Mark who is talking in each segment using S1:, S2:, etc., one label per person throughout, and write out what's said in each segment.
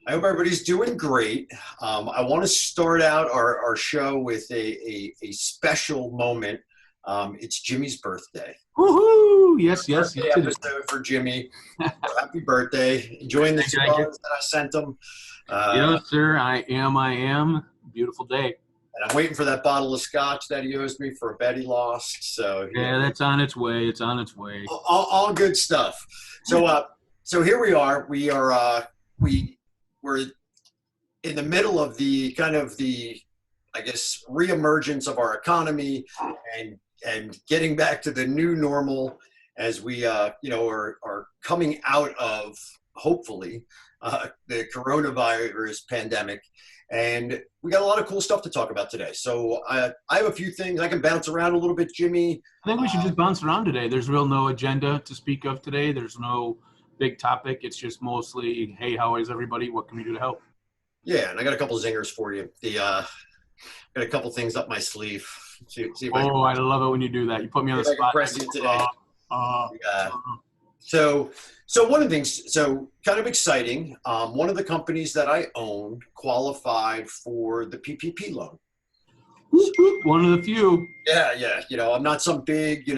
S1: I hope everybody's doing great. I want to start out our show with a special moment. It's Jimmy's birthday.
S2: Woohoo! Yes, yes,
S1: Birthday
S2: yes, it is.
S1: episode for Jimmy. Happy birthday. Enjoying the
S2: Thank you.
S1: cigars that I sent him.
S2: Yes, sir. I am. Beautiful day.
S1: And I'm waiting for that bottle of scotch that he owes me for a bet he lost. So,
S2: Yeah, that's on its way. It's on its way.
S1: all good stuff. So here we are. We're in the middle of the kind of the, I guess, reemergence of our economy and getting back to the new normal as we are coming out of, hopefully, the coronavirus pandemic. And we got a lot of cool stuff to talk about today. So I have a few things. I can bounce around a little bit, Jimmy.
S2: I think we should just bounce around today. There's no agenda to speak of today. There's no big topic. It's just mostly, hey, how is everybody? What can we do to help?
S1: Yeah, and I got a couple of zingers for you. Got a couple things up my sleeve. See if
S2: I love it when you do that. You put me on the spot.
S1: Press you today. So one of the things, kind of exciting. One of the companies that I owned qualified for the PPP loan.
S2: One of the few.
S1: Yeah. I'm not some big,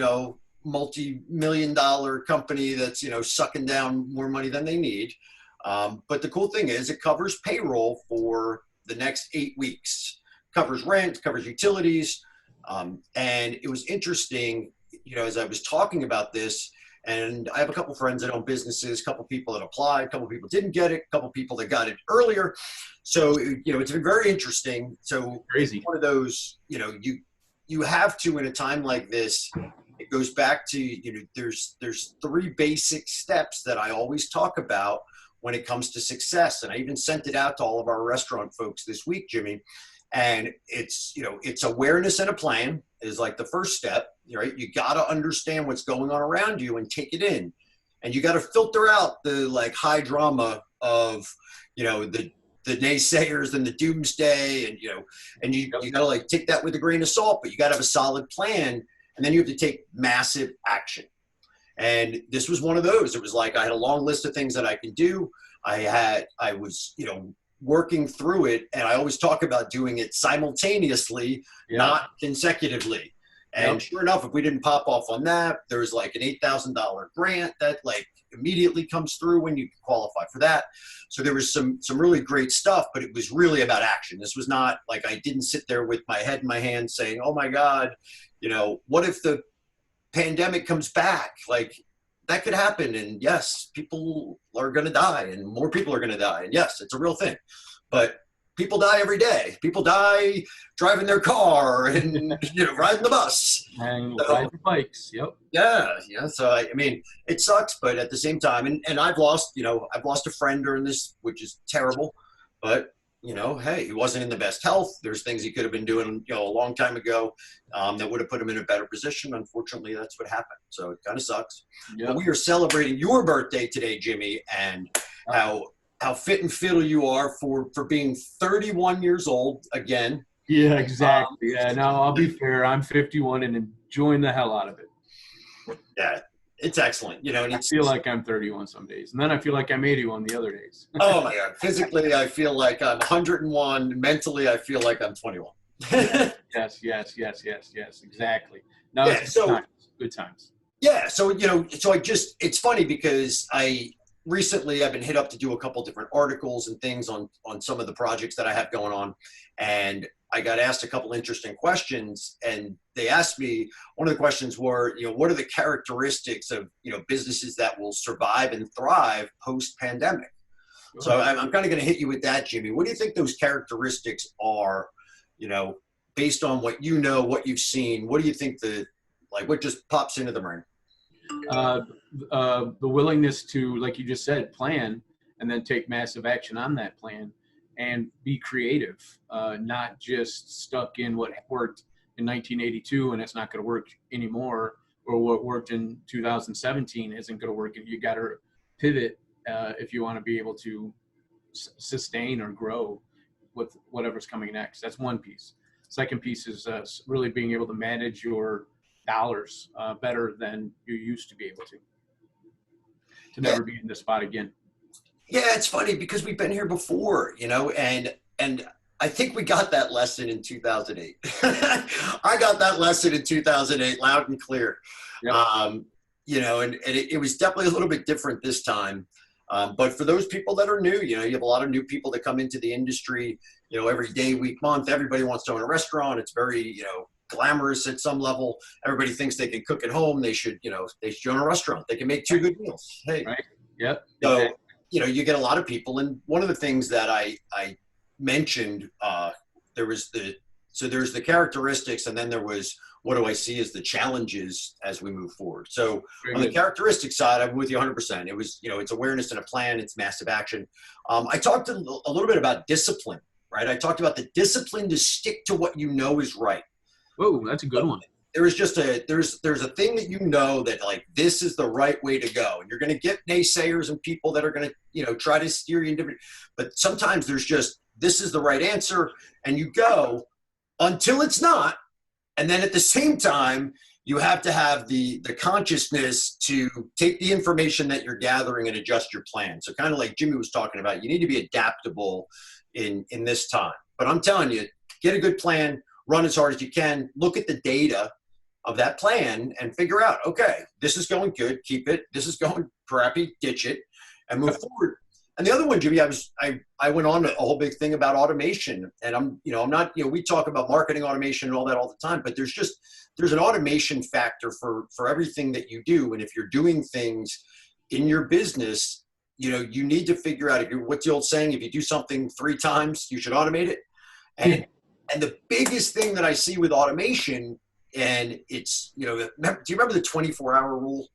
S1: multi-million-dollar company that's, sucking down more money than they need. But the cool thing is it covers payroll for the next 8 weeks, covers rent, covers utilities. And it was interesting, as I was talking about this, and I have a couple friends that own businesses, a couple people that applied, a couple people didn't get it, a couple people that got it earlier. So, it's been very interesting. So
S2: Crazy.
S1: One of those, you have to, in a time like this, it goes back to, there's 3 basic steps that I always talk about when it comes to success. And I even sent it out to all of our restaurant folks this week, Jimmy. And it's awareness and a plan is like the first step, right? You got to understand what's going on around you and take it in. And you got to filter out the high drama of, the naysayers and the doomsday. And you got to take that with a grain of salt, but you got to have a solid plan. And then you have to take massive action. And this was one of those. It was I had a long list of things that I could do. I was, working through it. And I always talk about doing it simultaneously, not consecutively. And sure enough, if we didn't pop off on that, there was an $8,000 grant that immediately comes through when you qualify for that. So there was some really great stuff, but it was really about action. This was not I didn't sit there with my head in my hand saying, oh my God, what if the pandemic comes back? That could happen. And yes, people are going to die and more people are going to die. And yes, it's a real thing, but people die every day. People die driving their car and, riding the bus.
S2: And riding bikes. Yep.
S1: Yeah. So, it sucks, but at the same time, and I've lost a friend during this, which is terrible, but hey, he wasn't in the best health. There's things he could have been doing, a long time ago that would have put him in a better position. Unfortunately, that's what happened. So it kind of sucks. Yep. But we are celebrating your birthday today, Jimmy, and how fit and fiddle you are for being 31 years old again.
S2: Yeah, exactly. No, I'll be fair. I'm 51 and enjoying the hell out of it.
S1: Yeah. It's excellent, and
S2: I feel like I'm 31 some days, and then I feel like I'm 81 the other days.
S1: Oh my God! Physically, I feel like I'm 101. Mentally, I feel like I'm 21.
S2: Yes, exactly. No, good times.
S1: Yeah, so it's funny because recently I've been hit up to do a couple different articles and things on some of the projects that I have going on, and I got asked a couple interesting questions, and they asked me, one of the questions were, what are the characteristics of, businesses that will survive and thrive post-pandemic? Sure. So I'm kind of going to hit you with that, Jimmy. What do you think those characteristics are, based on what what you've seen? What do you think what just pops into the brain?
S2: The willingness to, like you just said, plan and then take massive action on that plan. And be creative, not just stuck in what worked in 1982 and it's not going to work anymore, or what worked in 2017 isn't going to work. And you got to pivot if you want to be able to sustain or grow with whatever's coming next. That's one piece. Second piece is really being able to manage your dollars better than you used to be able to never be in this spot again.
S1: Yeah, it's funny because we've been here before, and I think we got that lesson in 2008. I got that lesson in 2008 loud and clear.
S2: Yep.
S1: Um, and it was definitely a little bit different this time. But for those people that are new, you have a lot of new people that come into the industry, every day, week, month. Everybody wants to own a restaurant. It's very, glamorous at some level. Everybody thinks they can cook at home. They should own a restaurant. They can make two good meals. Hey,
S2: Right. Yep.
S1: so,
S2: Exactly.
S1: you get a lot of people. And one of the things that I mentioned, there's the characteristics, and then there was, what do I see as the challenges as we move forward? So
S2: Very
S1: on the
S2: good.
S1: characteristic side, I'm with you 100%. It was, it's awareness and a plan. It's massive action. I talked a little bit about discipline, right? I talked about the discipline to stick to what you know is right.
S2: Whoa, that's a good one.
S1: There's a thing that that, like, this is the right way to go, and you're going to get naysayers and people that are going to try to steer you in different, but sometimes there's just, this is the right answer, and you go until it's not. And then at the same time, you have to have the consciousness to take the information that you're gathering and adjust your plan. So kind of like Jimmy was talking about, you need to be adaptable in this time. But I'm telling you, get a good plan, run as hard as you can, look at the data of that plan and figure out, okay, this is going good, keep it. This is going crappy, ditch it, and move forward. And the other one, Jimmy, I went on a whole big thing about automation, and I'm not, we talk about marketing automation and all that all the time, but there's an automation factor for everything that you do. And if you're doing things in your business, you need to figure out, what's the old saying? If you do something 3 times, you should automate it. And and the biggest thing that I see with automation, and it's, do you remember the 24-hour rule?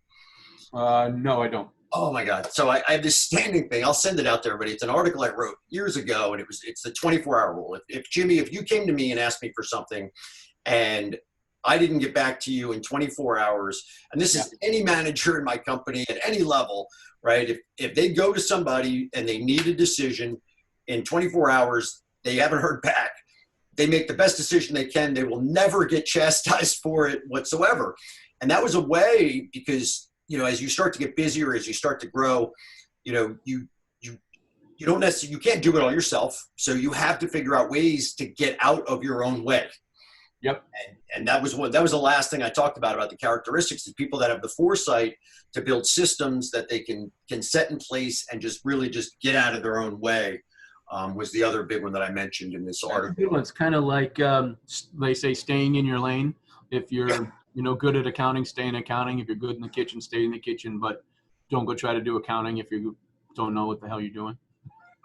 S2: No, I don't.
S1: Oh my God. So I have this standing thing. I'll send it out to everybody. It's an article I wrote years ago, and it's the 24-hour rule. If Jimmy, if you came to me and asked me for something and I didn't get back to you in 24 hours, and this is any manager in my company at any level, right? If they go to somebody and they need a decision in 24 hours, they haven't heard back, they make the best decision they can. They will never get chastised for it whatsoever. And that was a way, because, as you start to get busier, as you start to grow, you don't necessarily, you can't do it all yourself. So you have to figure out ways to get out of your own way.
S2: Yep.
S1: And that was the last thing I talked about the characteristics of people that have the foresight to build systems that they can set in place and just really just get out of their own way. Was the other big one that I mentioned in this article.
S2: It's kind of like they say, staying in your lane. If you're good at accounting, stay in accounting. If you're good in the kitchen, stay in the kitchen. But don't go try to do accounting if you don't know what the hell you're doing.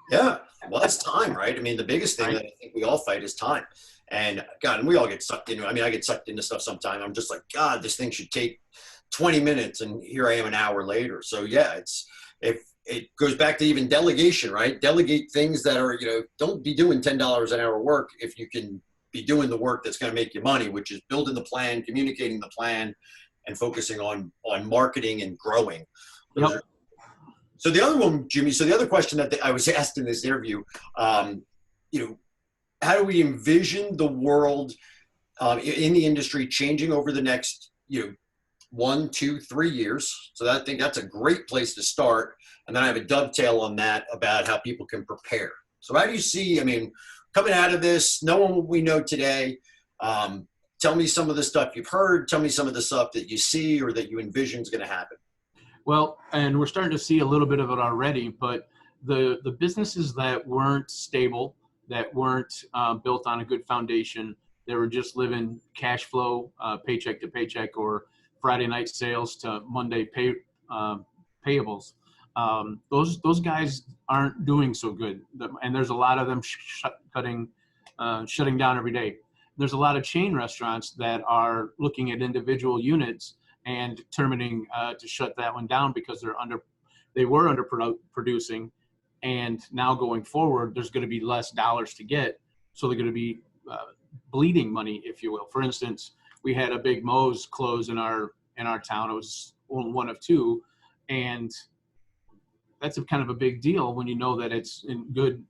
S1: Yeah, well, that's time, right? I mean, the biggest thing that I think we all fight is time. And God, and we all get sucked into. I mean, I get sucked into stuff sometimes. I'm just like, God, this thing should take 20 minutes, and here I am an hour later. So yeah, if it goes back to even delegation, right? Delegate things that are, don't be doing $10 an hour work if you can be doing the work that's going to make you money, which is building the plan, communicating the plan, and focusing on marketing and growing.
S2: Yep.
S1: So the other one, Jimmy, so the other question that I was asked in this interview, how do we envision the world in the industry changing over the next, 1, 2, 3 years? So I think that's a great place to start. And then I have a dovetail on that about how people can prepare. So how do you see, coming out of this, knowing what we know today, tell me some of the stuff you've heard, tell me some of the stuff that you see or that you envision is going to happen.
S2: Well, and we're starting to see a little bit of it already, but the businesses that weren't stable, that weren't built on a good foundation, they were just living cash flow, paycheck to paycheck, or Friday night sales to Monday payables. Those guys aren't doing so good, and there's a lot of them shutting down every day. There's a lot of chain restaurants that are looking at individual units and determining to shut that one down because they were underproducing, and now going forward, there's going to be less dollars to get, so they're going to be bleeding money, if you will. For instance, we had a big Moe's close in our town. It was one of 2, and that's kind of a big deal when you know that it's in good.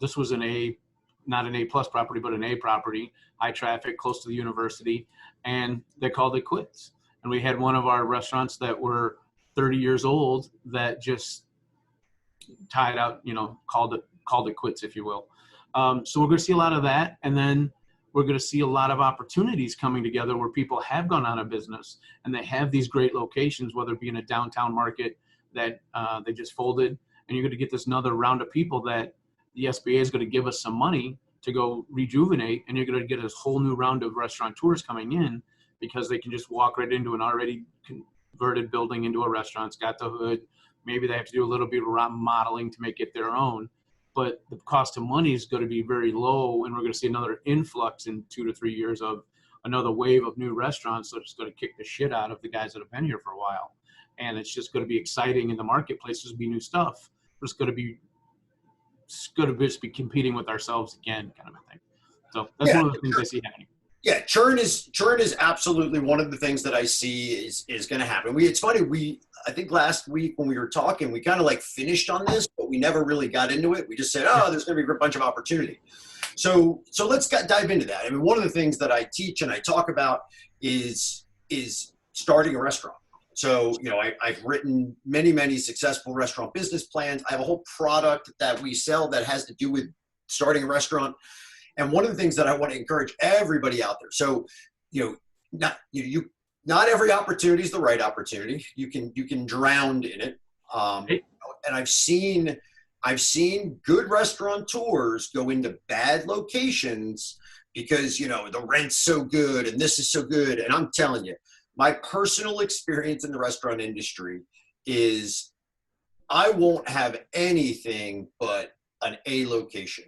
S2: This was not an A+ property, but an A property, high traffic, close to the university, and they called it quits. And we had one of our restaurants that were 30 years old that just tied out, called it quits, if you will. So we're going to see a lot of that. And then we're going to see a lot of opportunities coming together where people have gone out of business and they have these great locations, whether it be in a downtown market that they just folded. And you're going to get this another round of people that the SBA is going to give us some money to go rejuvenate. And you're going to get this whole new round of restaurateurs coming in because they can just walk right into an already converted building into a restaurant. It's got the hood. Maybe they have to do a little bit of modeling to make it their own. But the cost of money is going to be very low, and we're going to see another influx in 2 to 3 years of another wave of new restaurants that's going to kick the shit out of the guys that have been here for a while. And it's just going to be exciting in the marketplace. There's going to be new stuff. It's going to just be competing with ourselves again, kind of a thing. So that's one of the things I see happening.
S1: Yeah, churn is absolutely one of the things that I see is going to happen. It's funny, I think last week when we were talking, we kind of like finished on this, but we never really got into it. We just said, there's going to be a bunch of opportunity. So let's dive into that. I mean, one of the things that I teach and I talk about is starting a restaurant. So, I've written many, many successful restaurant business plans. I have a whole product that we sell that has to do with starting a restaurant. And one of the things that I want to encourage everybody out there. So, not every opportunity is the right opportunity. You can drown in it. And I've seen good restaurateurs go into bad locations because, the rent's so good and this is so good. And I'm telling you, my personal experience in the restaurant industry is I won't have anything but an A location.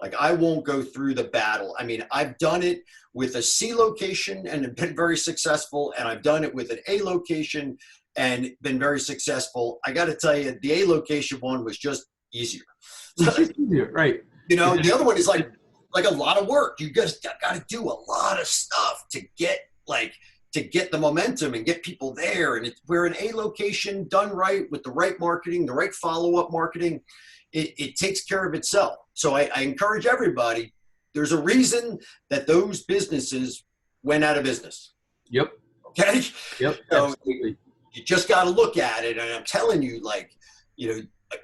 S1: Like, I won't go through the battle. I mean, I've done it with a C location and been very successful, and I've done it with an A location and been very successful. I got to tell you, the A location one was just easier.
S2: Easier, right?
S1: The other one is like a lot of work. You got to do a lot of stuff to get the momentum and get people there. And we're an A location done right with the right marketing, the right follow-up marketing. It takes care of itself. So I encourage everybody, there's a reason that those businesses went out of business.
S2: Yep.
S1: Okay?
S2: Yep,
S1: so
S2: absolutely.
S1: You just got to look at it. And I'm telling you,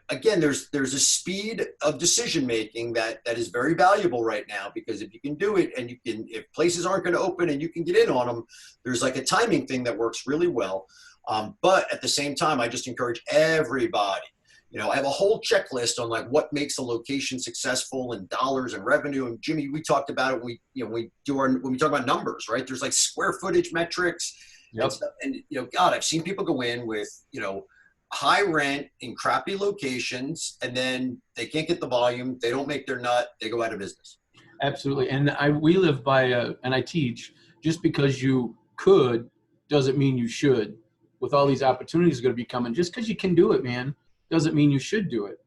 S1: again, there's a speed of decision-making that is very valuable right now, because if you can do it and if places aren't going to open and you can get in on them, there's like a timing thing that works really well. But at the same time, I just encourage everybody, I have a whole checklist on like what makes a location successful and dollars and revenue. And Jimmy, we talked about it when we talk about numbers, right? There's like square footage metrics.
S2: Yep.
S1: And stuff. And God, I've seen people go in with, high rent in crappy locations, and then they can't get the volume. They don't make their nut. They go out of business.
S2: Absolutely. And we live by, and I teach, just because you could doesn't mean you should. With all these opportunities going to be coming, just because you can do it, man, doesn't mean you should do it,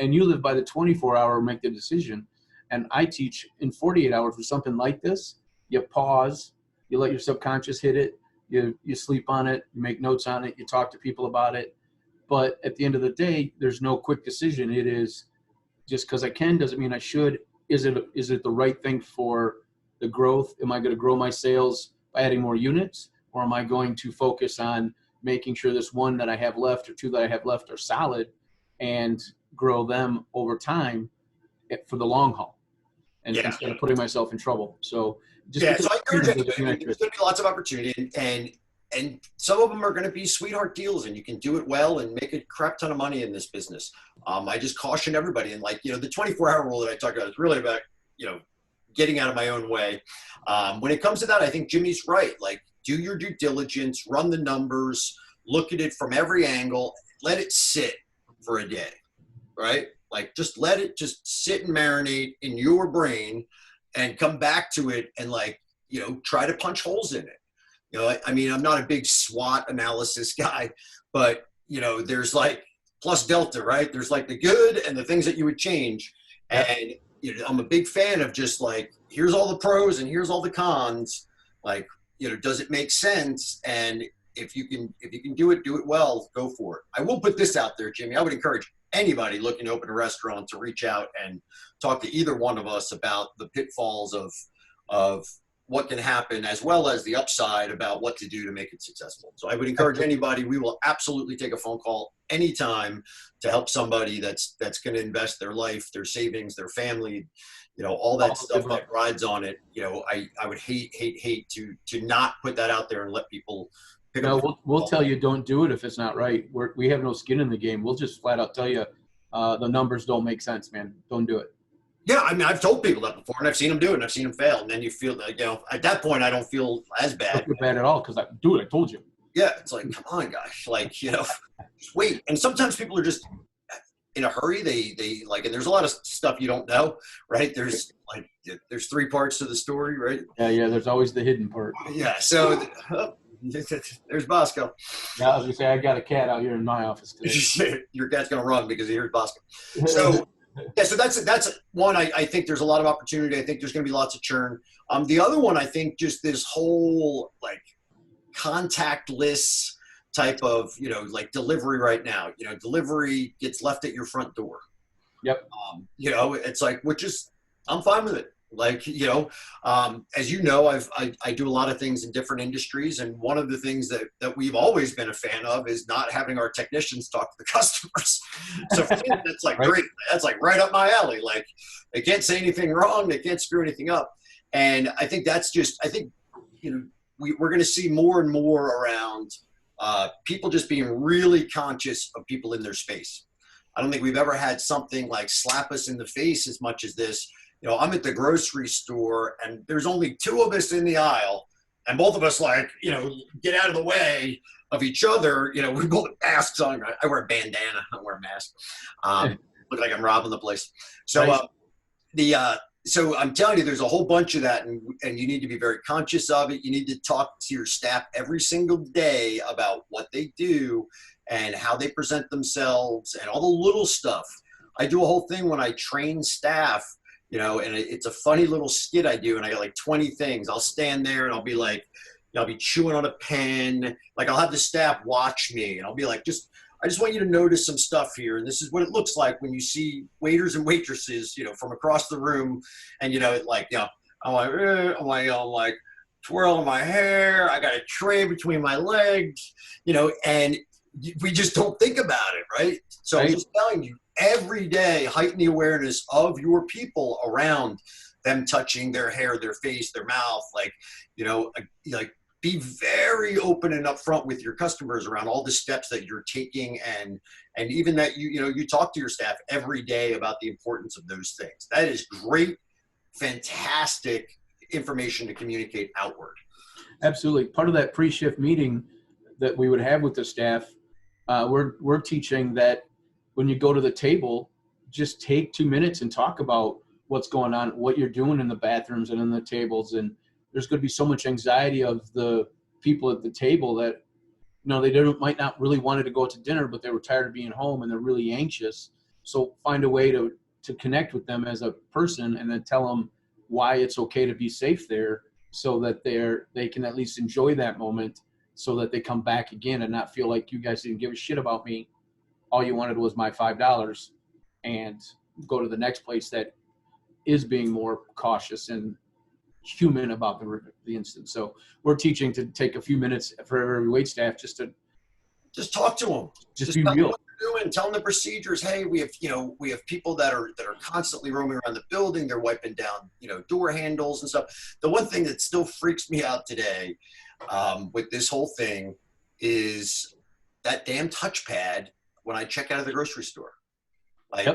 S2: and you live by the 24-hour make the decision. And I teach in 48 hours for something like this, you pause, you let your subconscious hit it, you sleep on it, you make notes on it, you talk to people about it. But at the end of the day, there's no quick decision. It is just because I can doesn't mean I should. Is it the right thing for the growth? Am I going to grow my sales by adding more units? Or am I going to focus on making sure this one that I have left or two that I have left are solid and grow them over time for the long haul, and instead of putting myself in trouble. So
S1: so I encourage everybody. There's going to be lots of opportunity, and some of them are going to be sweetheart deals, and you can do it well and make a crap ton of money in this business. I just caution everybody, and the 24-hour rule that I talked about is really about getting out of my own way. When it comes to that, I think Jimmy's right. Do your due diligence, run the numbers, look at it from every angle, let it sit for a day, right? Just let it just sit and marinate in your brain and come back to it and try to punch holes in it. I mean, I'm not a big SWOT analysis guy, but there's plus delta, right? There's the good and the things that you would change. And I'm a big fan of just here's all the pros and here's all the cons. Does it make sense? And if you can do it well, go for it. I will put this out there, Jimmy. I would encourage anybody looking to open a restaurant to reach out and talk to either one of us about the pitfalls of what can happen as well as the upside about what to do to make it successful. So I would encourage anybody, we will absolutely take a phone call anytime to help somebody that's going to invest their life, their savings, their family, all that stuff that rides on it. I would hate to not put that out there and let people pick up.
S2: No, we'll tell you don't do it if it's not right. We have no skin in the game. We'll just flat out tell you the numbers don't make sense, man. Don't do it.
S1: Yeah, I mean, I've told people that before, and I've seen them do it, and I've seen them fail, and then you feel like, at that point, I don't feel as bad.
S2: I don't feel bad at all because I told you.
S1: Yeah, it's like, come on, guys, like, just wait. And sometimes people are just in a hurry. They like, and there's a lot of stuff you don't know, right? There's three parts to the story, right?
S2: Yeah. There's always the hidden part.
S1: Yeah. So there's Bosco.
S2: Yeah, I was gonna say I got a cat out here in my office today.
S1: Your cat's gonna run because he hears Bosco. So. Yeah, so that's one. I think there's a lot of opportunity. I think there's going to be lots of churn. The other one, I think, just this whole like contactless type of like delivery right now. Delivery gets left at your front door.
S2: Yep.
S1: It's like, which is, I'm fine with it. Like, as you know, I do a lot of things in different industries. And one of the things that we've always been a fan of is not having our technicians talk to the customers. So for me, that's like
S2: right.
S1: Great. That's like right up my alley. Like they can't say anything wrong. They can't screw anything up. And I think that's just, we're going to see more and more around people just being really conscious of people in their space. I don't think we've ever had something like slap us in the face as much as this. I'm at the grocery store and there's only two of us in the aisle and both of us get out of the way of each other. We both have masks on. I wear a bandana. I don't wear a mask. Look like I'm robbing the place. So, so I'm telling you, there's a whole bunch of that and you need to be very conscious of it. You need to talk to your staff every single day about what they do and how they present themselves and all the little stuff. I do a whole thing when I train staff, and it's a funny little skit I do, and I got like 20 things. I'll stand there and I'll be like, I'll be chewing on a pen. Like I'll have the staff watch me, and I'll be like, I just want you to notice some stuff here, and this is what it looks like when you see waiters and waitresses, from across the room, and I'm like twirling my hair. I got a tray between my legs, and we just don't think about it, right? So I'm just telling you. Every day, heighten the awareness of your people around them touching their hair, their face, their mouth. Be very open and upfront with your customers around all the steps that you're taking, and even that you talk to your staff every day about the importance of those things. That is great, fantastic information to communicate outward.
S2: Absolutely. Part of that pre-shift meeting that we would have with the staff, we're teaching that. When you go to the table, just take 2 minutes and talk about what's going on, what you're doing in the bathrooms and in the tables. And there's going to be so much anxiety of the people at the table that, they might not really wanted to go to dinner, but they were tired of being home and they're really anxious. So find a way to connect with them as a person and then tell them why it's okay to be safe there so that they can at least enjoy that moment so that they come back again and not feel like you guys didn't give a shit about me. All you wanted was my $5 and go to the next place that is being more cautious and human about the instance. So we're teaching to take a few minutes for every wait staff just
S1: talk to them.
S2: Just be real.
S1: What they're doing. Tell them the procedures. Hey, we have people that are constantly roaming around the building. They're wiping down, door handles and stuff. The one thing that still freaks me out today with this whole thing is that damn touchpad when I check out of the grocery store. Like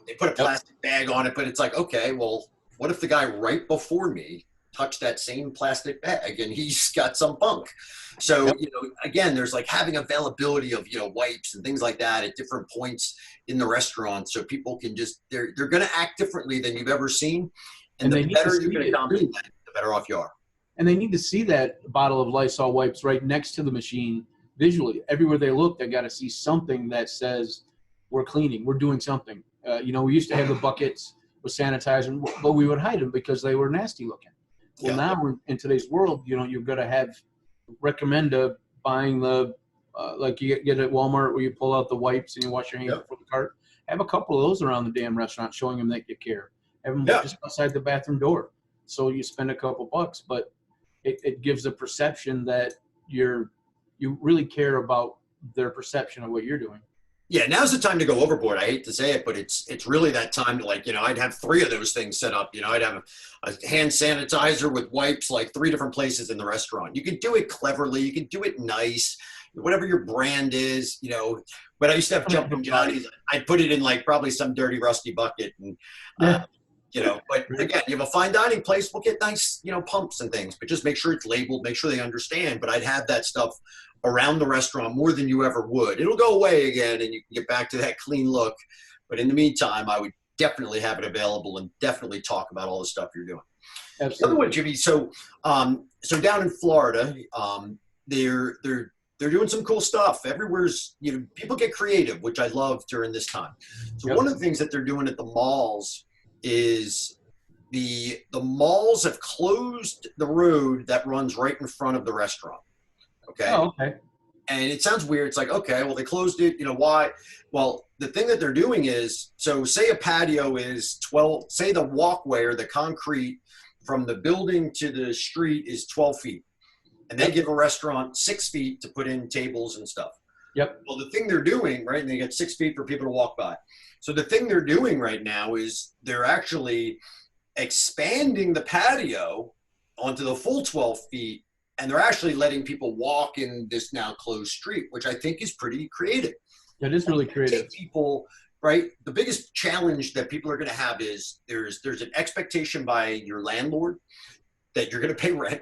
S1: they put a plastic bag on it, but it's like, okay, well, what if the guy right before me touched that same plastic bag and he's got some bunk? So, again, there's like having availability of, wipes and things like that at different points in the restaurant. So people can they're going to act differently than you've ever seen. And the better you can accommodate that, the better off you are.
S2: And they need to see that bottle of Lysol wipes right next to the machine. Visually, everywhere they look, they got to see something that says we're cleaning, we're doing something. We used to have the buckets with sanitizer, but we would hide them because they were nasty looking. Well, now in today's world, you're going to recommend buying the like you get at Walmart where you pull out the wipes and you wash your hands before the cart. Have a couple of those around the damn restaurant, showing them that you care. Have them just outside the bathroom door, so you spend a couple bucks, but it gives a perception that you really care about their perception of what you're doing.
S1: Yeah, now's the time to go overboard. I hate to say it, but it's really that time to, like, I'd have 3 of those things set up. I'd have a hand sanitizer with wipes, like 3 different places in the restaurant. You can do it cleverly. You can do it nice, whatever your brand is, But I used to have Jumpin' Johnny's. I'd put it in like probably some dirty, rusty bucket. And, but again, you have a fine dining place, we'll get nice, pumps and things, but just make sure it's labeled, make sure they understand. But I'd have that stuff around the restaurant more than you ever would. It'll go away again and you can get back to that clean look. But in the meantime, I would definitely have it available and definitely talk about all the stuff you're doing.
S2: Absolutely.
S1: The other one, Jimmy, so down in Florida, they're doing some cool stuff. Everywhere's, people get creative, which I love during this time. So one of the things that they're doing at the malls is the malls have closed the road that runs right in front of the restaurant. Okay.
S2: Oh, okay.
S1: And it sounds weird. It's like, okay, well, they closed it. Why? Well, the thing that they're doing is, so say a patio is 12, say the walkway or the concrete from the building to the street is 12 feet. And they give a restaurant 6 feet to put in tables and stuff.
S2: Yep.
S1: Well, the thing they're doing, right, and they get 6 feet for people to walk by. So the thing they're doing right now is they're actually expanding the patio onto the full 12 feet. And they're actually letting people walk in this now closed street, which I think is pretty creative.
S2: It is really creative.
S1: People, right? The biggest challenge that people are going to have is there's an expectation by your landlord that you're going to pay rent,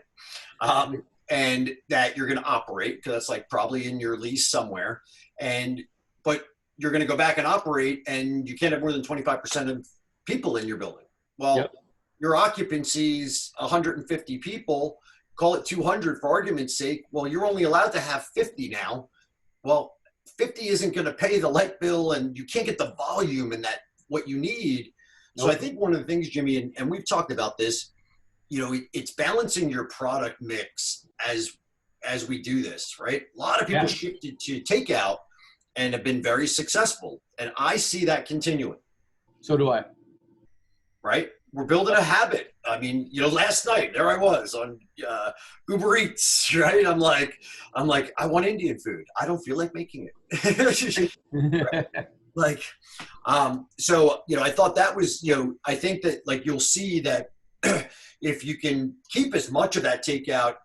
S1: and that you're going to operate, because that's like probably in your lease somewhere. But you're going to go back and operate, and you can't have more than 25% of people in your building. Well, your occupancy is 150 people. Call it 200 for argument's sake. Well, you're only allowed to have 50 now. Well, 50 isn't going to pay the light bill, and you can't get the volume and that what you need. So I think one of the things, Jimmy, and we've talked about this, it's balancing your product mix as we do this, right? A lot of people shifted to takeout and have been very successful, and I see that continuing.
S2: So do I.
S1: Right? We're building a habit. I mean, last night there I was on Uber Eats, right? I'm like, I want Indian food. I don't feel like making it. Right? So I thought that was, I think that you'll see that if you can keep as much of that takeout,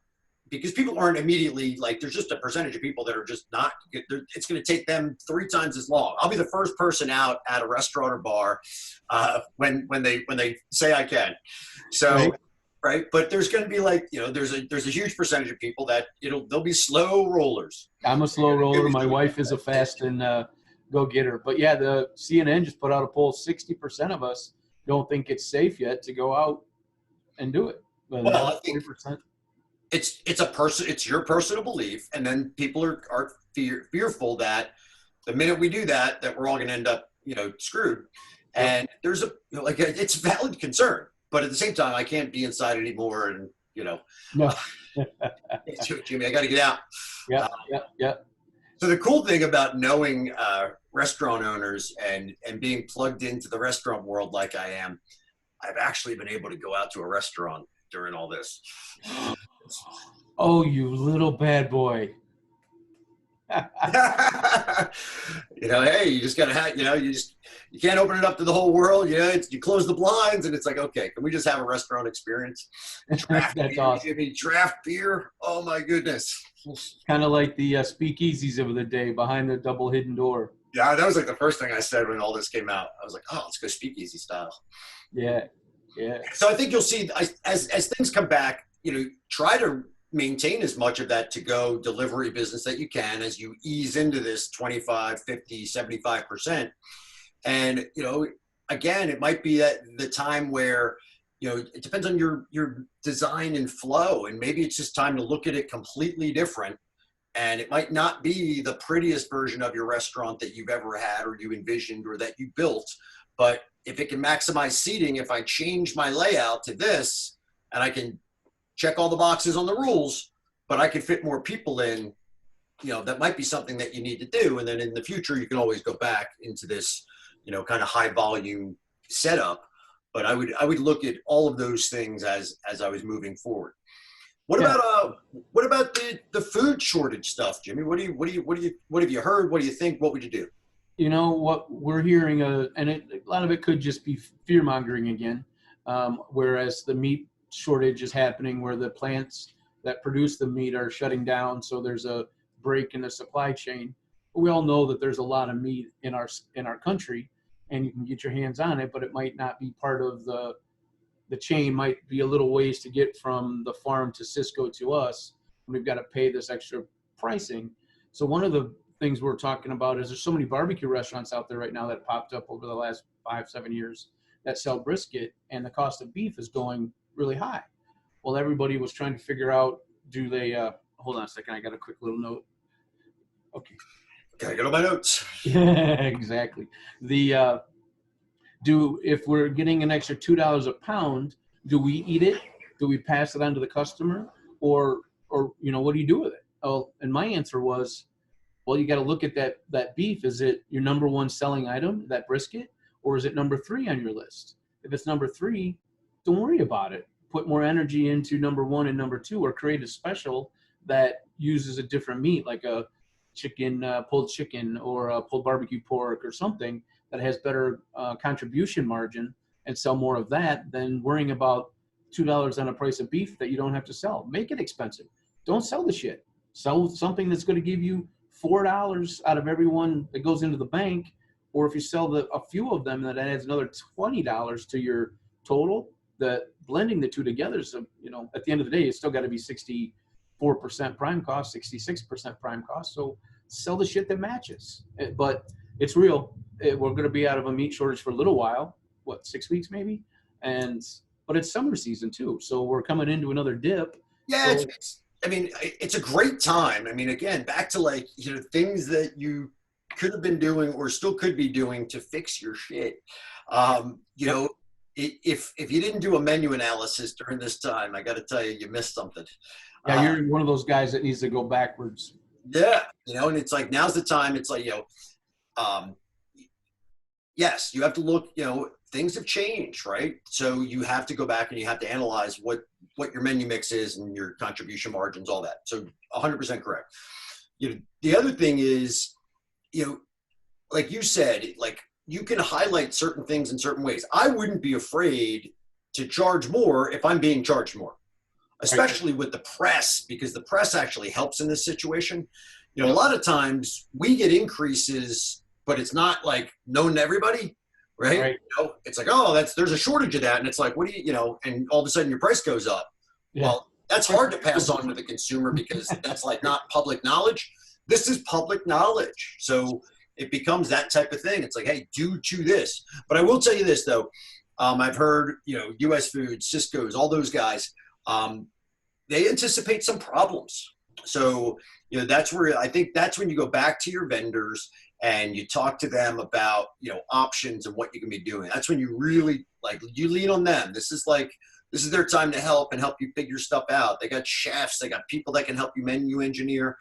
S1: because people aren't immediately there's just a percentage of people that are just not, it's going to take them 3 times as long. I'll be the first person out at a restaurant or bar when they say I can. So, right. But there's going to be there's a huge percentage of people that they'll be slow rollers.
S2: I'm a slow roller. My wife is a fast and go-getter. But yeah, the CNN just put out a poll. 60% of us don't think it's safe yet to go out and do it. Well,
S1: I think 40%. It's your personal belief, and then people are fearful that the minute we do that we're all going to end up screwed. And there's it's a valid concern, but at the same time I can't be inside anymore, and
S2: no.
S1: Jimmy, I got to get out.
S2: Yeah.
S1: So the cool thing about knowing restaurant owners and being plugged into the restaurant world like I am, I've actually been able to go out to a restaurant during all this.
S2: Oh, you little bad boy.
S1: Hey, you just gotta have, you can't open it up to the whole world. You close the blinds and it's like, okay, can we just have a restaurant experience? Draft
S2: That's
S1: beer,
S2: awesome.
S1: Jimmy, draft beer. Oh my goodness.
S2: Kind of like the speakeasies of the day behind the double hidden door.
S1: Yeah, that was the first thing I said when all this came out. I was like, oh, let's go speakeasy style.
S2: Yeah.
S1: So I think you'll see as things come back, try to maintain as much of that to-go delivery business that you can as you ease into this 25, 50, 75%. And, again, it might be at the time where, it depends on your design and flow. And maybe it's just time to look at it completely different. And it might not be the prettiest version of your restaurant that you've ever had or you envisioned or that you built. But if it can maximize seating, if I change my layout to this and I can check all the boxes on the rules, but I can fit more people in, that might be something that you need to do. And then in the future, you can always go back into this, kind of high volume setup. But I would look at all of those things as I was moving forward. What
S2: Yeah.
S1: about the food shortage stuff, Jimmy? What have you heard? What do you think? What would you do?
S2: You know what we're hearing, and a lot of it could just be fear mongering again. Whereas the meat shortage is happening, where the plants that produce the meat are shutting down, so there's a break in the supply chain. We all know that there's a lot of meat in our country, and you can get your hands on it, but it might not be part of the chain. Might be a little ways to get from the farm to Cisco to us. We've got to pay this extra pricing. So one of the things we're talking about is there's so many barbecue restaurants out there right now that popped up over the last 5-7 years that sell brisket, and the cost of beef is going really high. Well, everybody was trying to figure out, do they hold on a second, I got a quick little note. Okay.
S1: Gotta go to my notes.
S2: Exactly. The if we're getting an extra $2 a pound, do we eat it? Do we pass it on to the customer, or what do you do with it? Oh, and my answer was, well, you got to look at that beef. Is it your number one selling item, that brisket, or is it number 3 on your list? If it's number 3, don't worry about it. Put more energy into number 1 and number 2, or create a special that uses a different meat, like a pulled chicken, or a pulled barbecue pork, or something that has better contribution margin, and sell more of that than worrying about $2 on a price of beef that you don't have to sell. Make it expensive. Don't sell the shit. Sell something that's going to give you $4 out of every one that goes into the bank. Or if you sell a few of them, that adds another $20 to your total. Blending the two together, so at the end of the day, it's still got to be 64% prime cost, 66% prime cost. So sell the shit that matches. But it's real. We're going to be out of a meat shortage for a little while. What, 6 weeks maybe? But it's summer season too, so we're coming into another dip.
S1: Yeah,
S2: So
S1: it's a great time. I mean, again, back to things that you could have been doing or still could be doing to fix your shit. If you didn't do a menu analysis during this time, I got to tell you, you missed something.
S2: yeah, you're one of those guys that needs to go backwards.
S1: Yeah, and it's like, now's the time. It's like, yes, you have to look, things have changed, right? So you have to go back and you have to analyze what your menu mix is and your contribution margins, all that. So 100% correct. The other thing is, like you said, like, you can highlight certain things in certain ways. I wouldn't be afraid to charge more if I'm being charged more, especially with the press, because the press actually helps in this situation. A lot of times we get increases, but it's not like known to everybody, right? It's like, oh, there's a shortage of that. And it's like, what do you, and all of a sudden your price goes up. Yeah. Well, that's hard to pass on to the consumer because that's like not public knowledge. This is public knowledge. So it becomes that type of thing. It's like, hey, due to this. But I will tell you this, though. I've heard, US Foods, Cisco's, all those guys, they anticipate some problems. So, that's where I think that's when you go back to your vendors and you talk to them about, options and what you can be doing. That's when you really, you lean on them. This is their time to help you figure stuff out. They got chefs, they got people that can help you menu engineer.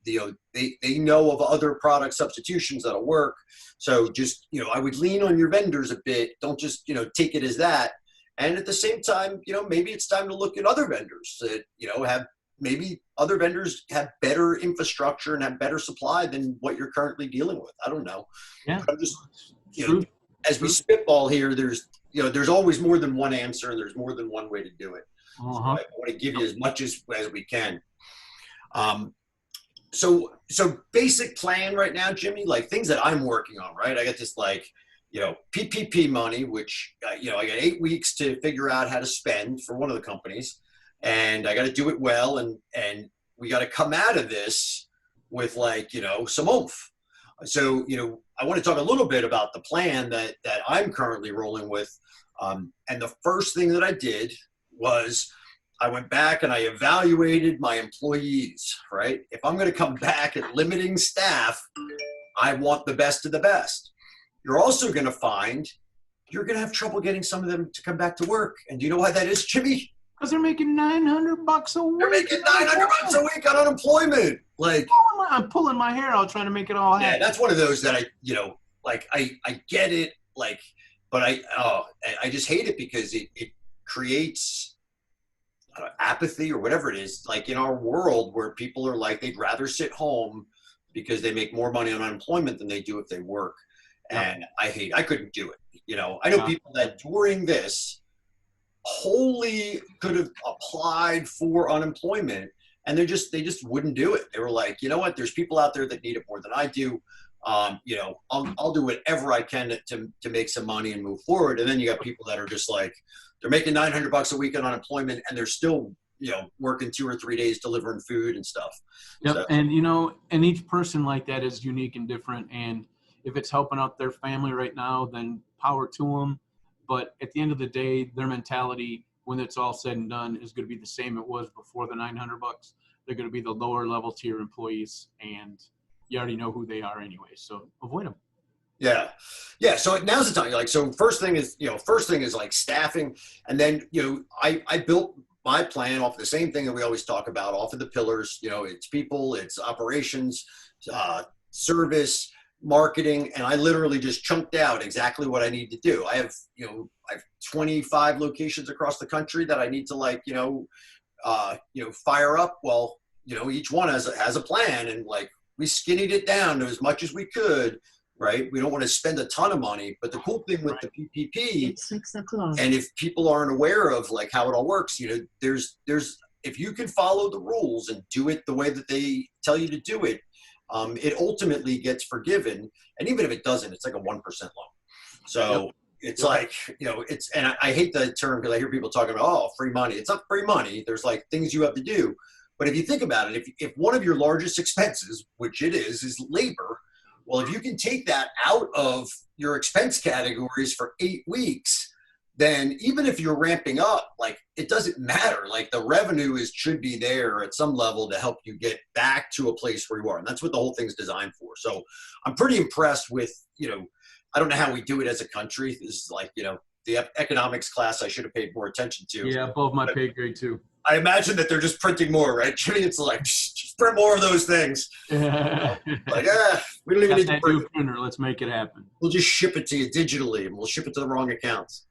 S1: They know of other product substitutions that'll work. So just, I would lean on your vendors a bit. Don't just, take it as that. And at the same time, maybe it's time to look at other vendors that, maybe other vendors have better infrastructure and have better supply than what you're currently dealing with. I don't know.
S2: Yeah.
S1: But I'm just, as we spitball here, there's always more than one answer and there's more than one way to do it. So I want to give you as much as we can. So basic plan right now, Jimmy, like things that I'm working on, right? I got this PPP money, which, I got 8 weeks to figure out how to spend for one of the companies, and I got to do it well. And we got to come out of this with some oomph. So, I want to talk a little bit about the plan that I'm currently rolling with. And the first thing that I did was I went back and I evaluated my employees, right? If I'm going to come back at limiting staff, I want the best of the best. You're also going to find you're going to have trouble getting some of them to come back to work. And do you know why that is, Jimmy?
S2: Because they're making $900 a week.
S1: They're making $900 a week on unemployment.
S2: I'm pulling my hair out trying to make it all happen.
S1: Yeah, that's one of those that I get it, but I just hate it because it creates apathy or whatever it is, like in our world where people are like, they'd rather sit home because they make more money on unemployment than they do if they work.
S2: Yep.
S1: And I couldn't do it. I know
S2: Yeah.
S1: people that during this wholly could have applied for unemployment and they just wouldn't do it. They were like, you know what, there's people out there that need it more than I do. I'll do whatever I can to make some money and move forward. And then you got people that are just like, they're making $900 a week on unemployment and they're still, working 2 or 3 days delivering food and stuff.
S2: Yep.
S1: So,
S2: And, and each person like that is unique and different. And if it's helping out their family right now, then power to them. But at the end of the day, their mentality, when it's all said and done, is going to be the same it was before the $900. They're going to be the lower level tier employees, and you already know who they are anyway. So avoid them.
S1: yeah. Yeah. So now's the time. Like, so first thing is like staffing. And then, I built my plan off the same thing that we always talk about, off of the pillars. It's people, it's operations, service, marketing. And I literally just chunked out exactly what I need to do. I have 25 locations across the country that I need to fire up. Well, each one has a plan, and like we skinnied it down to as much as we could. Right. We don't want to spend a ton of money, but the cool thing with the PPP,
S3: It's 6 o'clock.
S1: and if people aren't aware of like how it all works, there's if you can follow the rules and do it the way that they tell you to do it, it ultimately gets forgiven. And even if it doesn't, it's like a 1% loan. So
S2: Yep.
S1: it's like, and I hate the term because I hear people talking about, oh, free money. It's not free money. There's like things you have to do. But if you think about it, if one of your largest expenses, which it is labor, well, if you can take that out of your expense categories for 8 weeks, then even if you're ramping up, like it doesn't matter. Like the revenue should be there at some level to help you get back to a place where you are. And that's what the whole thing's designed for. So I'm pretty impressed with, I don't know how we do it as a country. This is like, the economics class I should have paid more attention to.
S2: Yeah, above my pay grade too.
S1: I imagine that they're just printing more, right? Jimmy, it's like, just print more of those things. Like, we don't even need to print
S2: new printer. Let's make it happen.
S1: We'll just ship it to you digitally, and we'll ship it to the wrong accounts.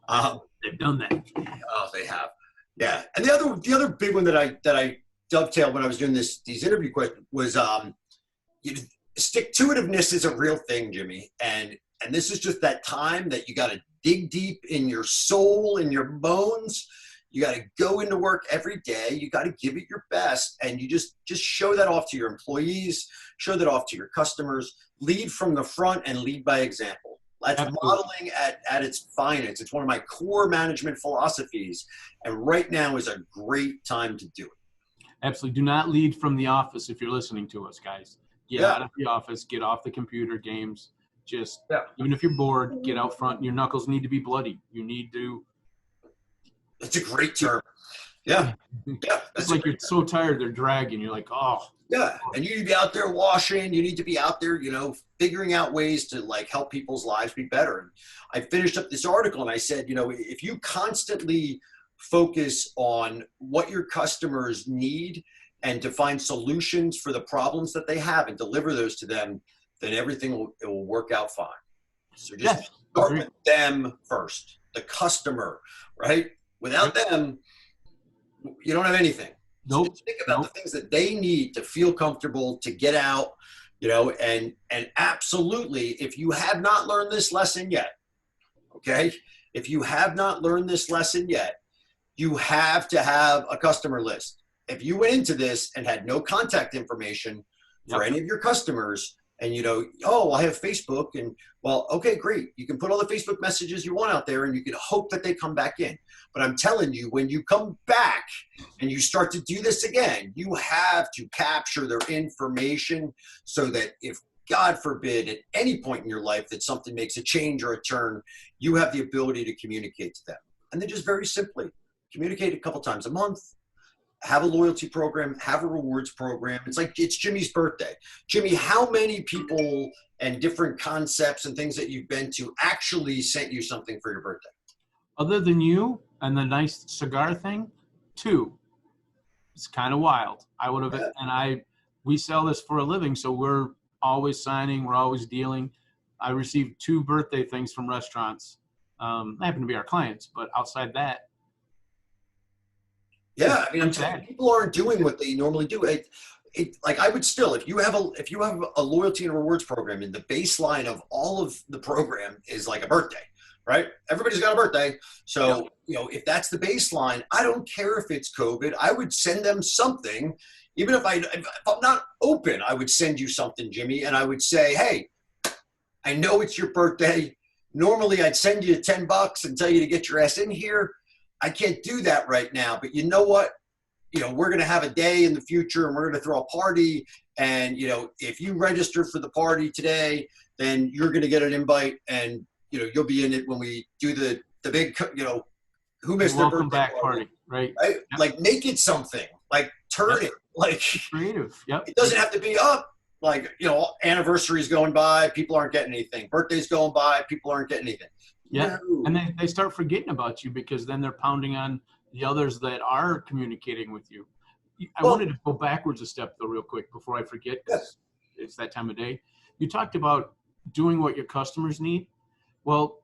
S2: They've done that.
S1: Oh, they have. Yeah. And the other big one that I dovetailed when I was doing these interview questions was stick-to-itiveness is a real thing, Jimmy. And this is just that time that you got to dig deep in your soul, in your bones. You got to go into work every day. You got to give it your best. And you just show that off to your employees, show that off to your customers, lead from the front and lead by example. That's
S2: Absolutely.
S1: modeling at its finest. It's one of my core management philosophies. And right now is a great time to do it.
S2: Absolutely. Do not lead from the office if you're listening to us, guys. Get out of the office. Get off the computer games. Just, even if you're bored, get out front. Your knuckles need to be bloody. You need to.
S1: It's a great term. Yeah. Yeah.
S2: It's like you're so tired, they're dragging. You're like, oh.
S1: Yeah. And you need to be out there washing. You need to be out there, figuring out ways to like help people's lives be better. And I finished up this article and I said, if you constantly focus on what your customers need and to find solutions for the problems that they have and deliver those to them, then everything will work out fine. So just start with them first, the customer, right? Without them, you don't have anything.
S2: Nope.
S1: So think about the things that they need to feel comfortable, to get out, and absolutely, if you have not learned this lesson yet, okay? If you have not learned this lesson yet, you have to have a customer list. If you went into this and had no contact information for any of your customers, and I have Facebook, and well, okay, great. You can put all the Facebook messages you want out there and you can hope that they come back in. But I'm telling you, when you come back and you start to do this again, you have to capture their information so that if, God forbid, at any point in your life that something makes a change or a turn, you have the ability to communicate to them. And then just very simply communicate a couple times a month. Have a loyalty program, have a rewards program. It's Jimmy's birthday. Jimmy, how many people and different concepts and things that you've been to actually sent you something for your birthday?
S2: Other than you and the nice cigar thing, 2. It's kind of wild. I would have, and we sell this for a living, so we're always signing, we're always dealing. I received 2 birthday things from restaurants. They happen to be our clients, but outside that,
S1: Yeah, I mean, I'm
S2: pretty
S1: telling you,
S2: bad.
S1: people aren't doing what they normally do. Like I would still, if you have a loyalty and rewards program, and the baseline of all of the program is like a birthday, right? Everybody's got a birthday,
S2: Yep.
S1: so if that's the baseline, I don't care if it's COVID. I would send them something, even if I'm not open, I would send you something, Jimmy, and I would say, hey, I know it's your birthday. Normally, I'd send you $10 and tell you to get your ass in here. I can't do that right now, but you know what? We're going to have a day in the future and we're going to throw a party. And, if you register for the party today, then you're going to get an invite and, you'll be in it when we do the big, who
S2: The
S1: missed their
S2: welcome
S1: birthday
S2: back
S1: party,
S2: party, right?
S1: right?
S2: Yep.
S1: Like make it something, like turn
S2: Yep.
S1: it, like
S2: Creative. Yep.
S1: it doesn't have to be up. Like, anniversaries going by, people aren't getting anything. Birthdays going by, people aren't getting anything.
S2: Yeah.
S1: No.
S2: And they start forgetting about you because then they're pounding on the others that are communicating with you. I
S1: Well,
S2: wanted to go backwards a step, though, real quick before I forget,
S1: yeah.
S2: because it's that time of day. You talked about doing what your customers need. Well,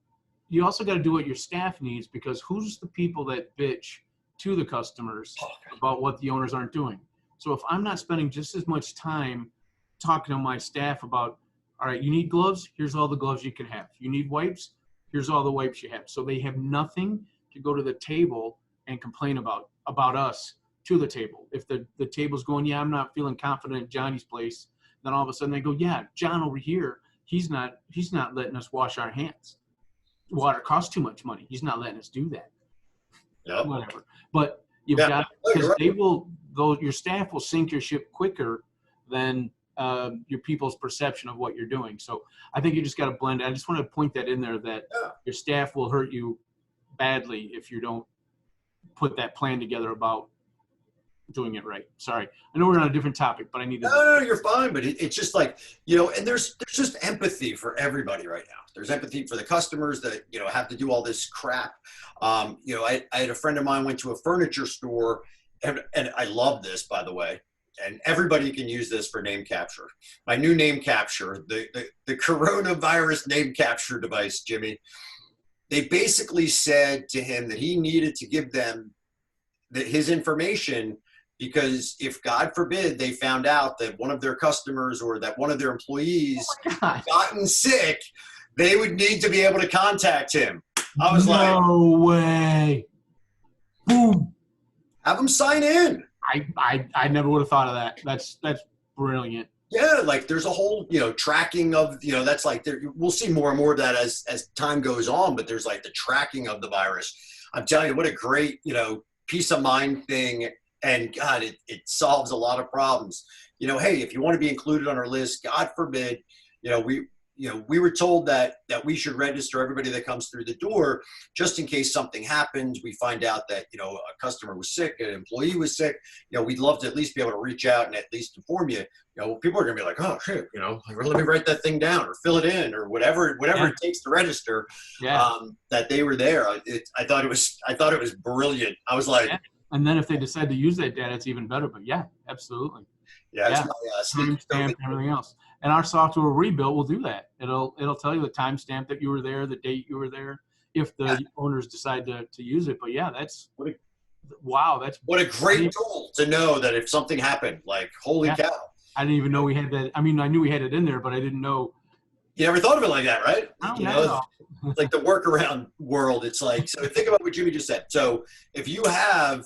S2: you also got to do what your staff needs, because who's the people that bitch to the customers about what the owners aren't doing? So if I'm not spending just as much time talking to my staff about, all right, you need gloves, here's all the gloves you can have. You need wipes, here's all the wipes you have. So they have nothing to go to the table and complain about us to the table. If the table's going, yeah, I'm not feeling confident at Johnny's place, then all of a sudden they go, yeah, John over here, he's not letting us wash our hands. Water costs too much money. He's not letting us do that.
S1: Yep.
S2: Whatever. But you've
S1: Yeah.
S2: got, because they will, though, your staff will sink your ship quicker than your people's perception of what you're doing. So I think you just got to blend. I just want to point that in there, that your staff will hurt you badly if you don't put that plan together about doing it right. Sorry, I know we're on a different topic, but I need to.
S1: No, you're fine. But it's just like, and there's just empathy for everybody right now. There's empathy for the customers that, have to do all this crap. I had a friend of mine went to a furniture store, and I love this, by the way, and everybody can use this for name capture. My new name capture, the coronavirus name capture device, Jimmy. They basically said to him that he needed to give them his information, because if, God forbid, they found out that one of their customers or that one of their employees gotten sick, they would need to be able to contact him. I was like,
S2: no way. Boom.
S1: Have them sign in.
S2: I never would have thought of that. That's brilliant.
S1: Yeah, like there's a whole, tracking of, that's like, we'll see more and more of that as time goes on, but there's like the tracking of the virus. I'm telling you, what a great, peace of mind thing. And God, it solves a lot of problems. Hey, if you want to be included on our list, God forbid, we were told that we should register everybody that comes through the door, just in case something happens. We find out that, a customer was sick, an employee was sick. We'd love to at least be able to reach out and at least inform you. People are going to be like, oh shit, let me write that thing down or fill it in or whatever it takes to register. That they were there. I thought it was brilliant. I was like,
S2: and then if they decide to use that data, it's even better. But yeah, absolutely.
S1: Yeah,
S2: it's my timestamp and everything else. And our software rebuilt will do that. It'll tell you the timestamp that you were there, the date you were there, if the owners decide to use it. But yeah, that's what a
S1: great tool to know that if something happened, like holy cow.
S2: I didn't even know we had that. I mean, I knew we had it in there, but I didn't know.
S1: You never thought of it like that, right?
S2: No.
S1: Like the workaround world. It's like, so think about what Jimmy just said. So if you have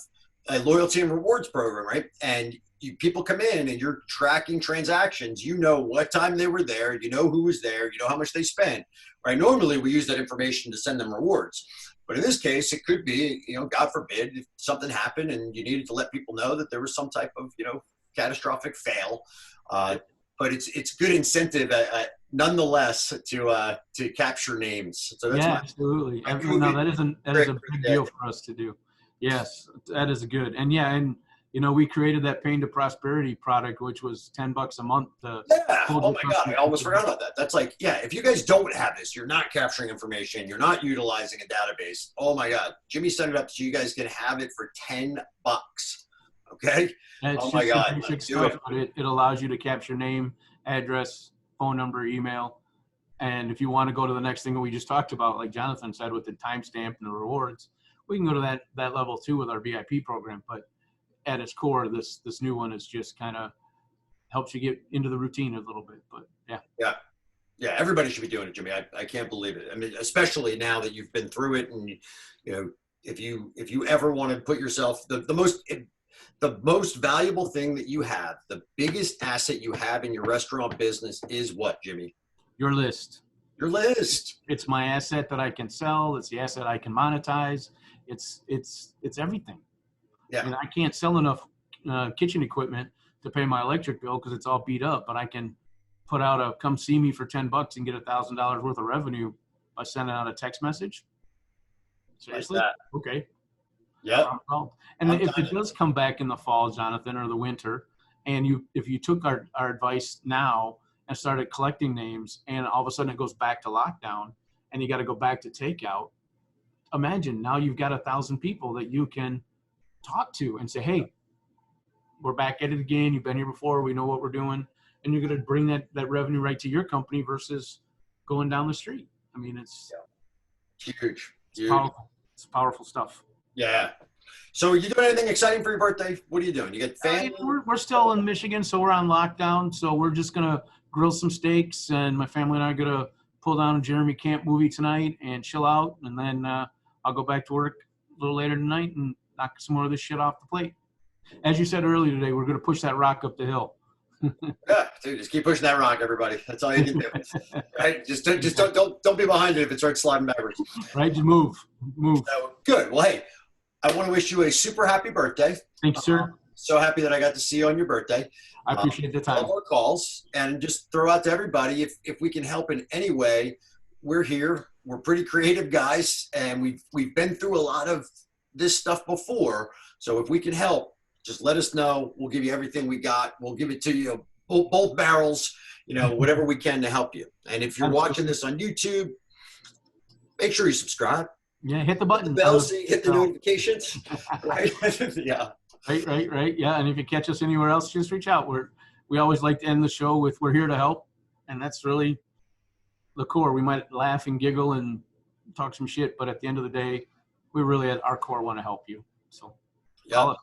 S1: a loyalty and rewards program, right, and people come in and you're tracking transactions, what time they were there, who was there, how much they spent, right? Normally we use that information to send them rewards. But in this case, it could be, God forbid, if something happened and you needed to let people know that there was some type of, catastrophic fail. But it's good incentive nonetheless to capture names. So that's
S2: absolutely. No, that is a big deal for us to do. Yes, that is good. And we created that Pain to Prosperity product, which was $10 a month.
S1: Oh my God, I almost forgot about that. That's like, if you guys don't have this, you're not capturing information, you're not utilizing a database. Oh my God, Jimmy set it up so you guys can have it for $10. Okay.
S2: Oh my God, basic stuff, but it allows you to capture name, address, phone number, email. And if you want to go to the next thing that we just talked about, like Jonathan said, with the timestamp and the rewards, we can go to that level too with our VIP program. But at its core, this new one is just kind of helps you get into the routine a little bit. But yeah.
S1: Yeah. Yeah, everybody should be doing it, Jimmy. I can't believe it. I mean, especially now that you've been through it, and if you ever want to put yourself the most valuable thing that you have, the biggest asset you have in your restaurant business is what, Jimmy?
S2: Your list.
S1: Your list.
S2: It's my asset that I can sell. It's the asset I can monetize. It's everything.
S1: Yeah.
S2: And I can't sell enough kitchen equipment to pay my electric bill because it's all beat up, but I can put out a come see me for $10 and get $1,000 worth of revenue by sending out a text message. Seriously?
S1: Like that.
S2: Okay.
S1: Yeah.
S2: And if it does come back in the fall, Jonathan, or the winter, and if you took our advice now and started collecting names, and all of a sudden it goes back to lockdown and you got to go back to takeout, imagine now you've got 1,000 people that you can talk to and say, hey, we're back at it again. You've been here before. We know what we're doing. And you're going to bring that revenue right to your company versus going down the street. I mean, it's
S1: huge.
S2: Powerful. It's powerful stuff.
S1: Yeah. So are you doing anything exciting for your birthday? What are you doing? You get family?
S2: We're still in Michigan, so we're on lockdown. So we're just going to grill some steaks, and my family and I are going to pull down a Jeremy Camp movie tonight and chill out. And then I'll go back to work a little later tonight and knock some more of this shit off the plate. As you said earlier today, we're going to push that rock up the hill.
S1: Yeah, dude, just keep pushing that rock, everybody. That's all you can do. Right? Just don't be behind it if it starts sliding backwards.
S2: Right, just move.
S1: So, good. Well, hey, I want to wish you a super happy birthday.
S2: Thank you, sir.
S1: So happy that I got to see you on your birthday.
S2: I appreciate the time.
S1: All our calls, and just throw out to everybody if we can help in any way. We're here. We're pretty creative guys, and we've been through a lot of this stuff before. So if we can help, just let us know. We'll give you everything we got. We'll give it to you, both barrels, whatever we can to help you. And if you're watching this on YouTube, make sure you subscribe.
S2: Yeah, hit the button.
S1: The bell so you get the notifications. Right? Yeah.
S2: Right. Yeah, and if you catch us anywhere else, just reach out. We always like to end the show with "We're here to help," and that's really the core. We might laugh and giggle and talk some shit, but at the end of the day, we really at our core want to help you. So,
S1: yeah.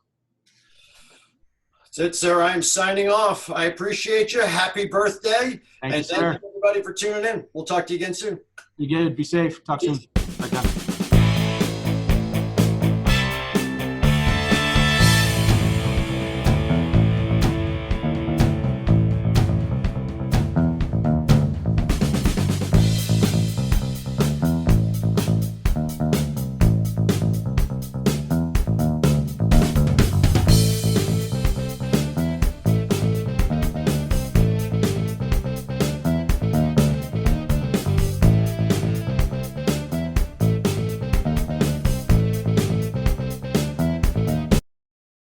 S1: That's it, sir. I'm signing off. I appreciate you. Happy birthday.
S2: Thank you, sir.
S1: Thank you, everybody, for tuning in. We'll talk to you again soon.
S2: You good. Be safe. Talk soon.